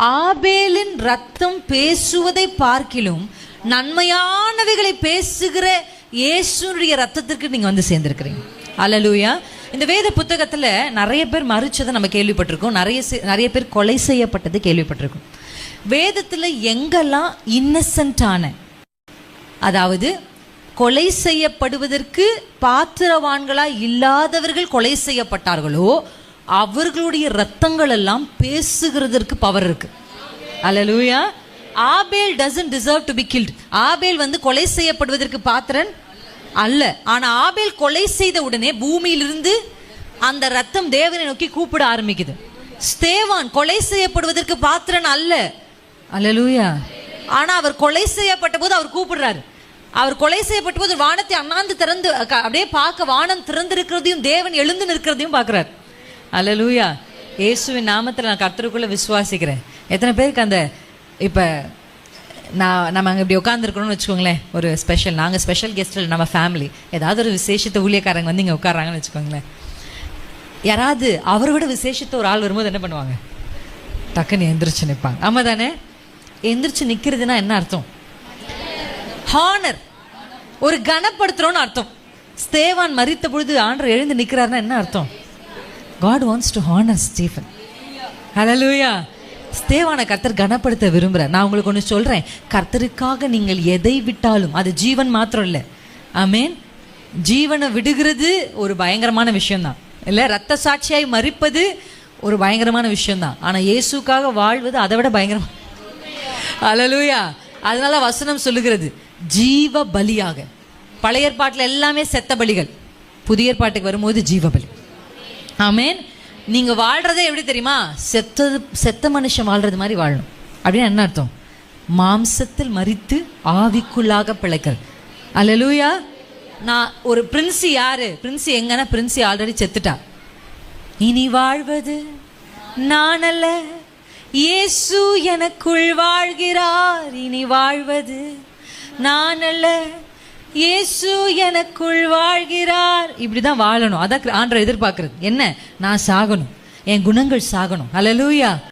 ஆபேலின் ரத்தம் பேசுவதை பார்க்கிலும் நன்மையானவைகளை பேசுகிற இயேசுடைய ரத்தத்திற்கு நீங்க வந்து சேர்ந்திருக்கிறீங்க. அல்லேலூயா. இந்த வேத புத்தகத்துல நிறைய பேர் மரிச்சதை நம்ம கேள்விப்பட்டிருக்கோம், நிறைய பேர் கொலை செய்யப்பட்டது கேள்விப்பட்டிருக்கோம். வேதத்துல எங்கெல்லாம் இன்னசென்டான, அதாவது கொலை செய்யப்படுவதற்கு பாத்திரவான்களா இல்லாதவர்கள் கொலை செய்யப்பட்டார்களோ அவர்களுடைய ரத்தங்கள் எல்லாம் பேசுகிறதற்கு பவர் இருக்கு. அல்லேலூயா. ஆபேல் doesn't deserve to be killed. ஆபேல் வந்து கொலை செய்யப்படுவதற்கு பாத்திரன் அல்ல. ஆனா ஆபேல் கொலை செய்த உடனே பூமியிலிருந்து அந்த ரத்தம் தேவனை நோக்கி கூப்பிட ஆரம்பிக்குது. ஸ்தேவான் கொலை செய்யப்படுவதற்கு பாத்திரன் அல்ல. அல்லேலூயா. ஆனா அவர் கொலை செய்யப்பட்ட போது அவர் கூப்பிடுறாரு. அவர் கொலை செய்யப்பட்ட போது வானத்தை அண்ணாந்து திறந்து அப்படியே பார்க்க வானம் திறந்திருக்கிறதையும் தேவன் எழுந்து நிற்கிறதையும் பார்க்கிறார். அல்லேலூயா. இயேசுவின் நாமத்தில் நான் கர்த்தருக்குள்ள விசுவாசிக்கிறேன். எத்தனை பேருக்கு அந்த இப்போ நம்ம அங்கே இப்படி உட்காந்துருக்கணும்னு வச்சுக்கோங்களேன், ஒரு ஸ்பெஷல், நாங்கள் ஸ்பெஷல் கெஸ்ட்டில் நம்ம ஃபேமிலி ஏதாவது ஒரு விசேஷத்தை ஊழியக்காரங்க வந்து இங்கே உட்காராங்கன்னு வச்சுக்கோங்களேன், யாராவது அவரை விட விசேஷத்தை ஒரு ஆள் வரும்போது என்ன பண்ணுவாங்க? டக்குன்னு எந்திரிச்சு நிற்பாங்க. ஆமாம் தானே? எந்திரிச்சு நிற்கிறதுனா என்ன அர்த்தம்? ஹானர், ஒரு கனப்படுத்துறோன்னு அர்த்தம். ஸ்தேவான் மரித்த பொழுது ஆண்டவர் எழுந்து நிற்கிறாருன்னா என்ன அர்த்தம்? God wants to honor Stephen. Hallelujah. ஸ்தேவானை கர்த்தர் கனப்படுத்த விரும்புகிறார். நான் உங்களுக்கு ஒன்று சொல்கிறேன், கர்த்தருக்காக நீங்கள் எதை விட்டாலும் அது ஜீவன் மாத்திரம் இல்லை. ஆமேன். ஜீவனை விடுகிறது ஒரு பயங்கரமான விஷயம்தான், இல்லை? ரத்த சாட்சியாய் மரிப்பது ஒரு பயங்கரமான விஷயம்தான். ஆனால் இயேசுக்காக வாழ்வது அதை விட பயங்கரமான. அல்லேலூயா. அதனால வசனம் சொல்லுகிறது ஜீவ பலியாக. பழைய ஏற்பாட்டில் எல்லாமே செத்த பலிகள், புதிய ஏற்பாட்டுக்கு வரும்போது ஜீவ பலி. ஆமேன். நீங்க வாழ்றதே எப்படி தெரியுமா? செத்த மனுஷன் வாழ்றது மாதிரி வாழணும். அப்படின்னு என்ன அர்த்தம்? மாம்சத்தில் மரித்து ஆவிக்குள்ளாக பிழைக்கிறது. அல்லேலூயா. நான் ஒரு பிரின்சி, யாரு பிரின்சி? எங்கன்னா பிரின்சி ஆல்ரெடி செத்துட்டா. இனி வாழ்வது நான் அல்ல, இயேசு எனக்குள் வாழ்கிறார். இனி வாழ்வது நான் அல்ல, இயேசு எனக்குள் வாழ்கிறார். இப்படிதான் வாழணும். அதான் ஆண்டவர் எதிர்பார்க்கிறது. என்ன? நான் சாகணும், என் குணங்கள் சாகணும். அல்லேலூயா.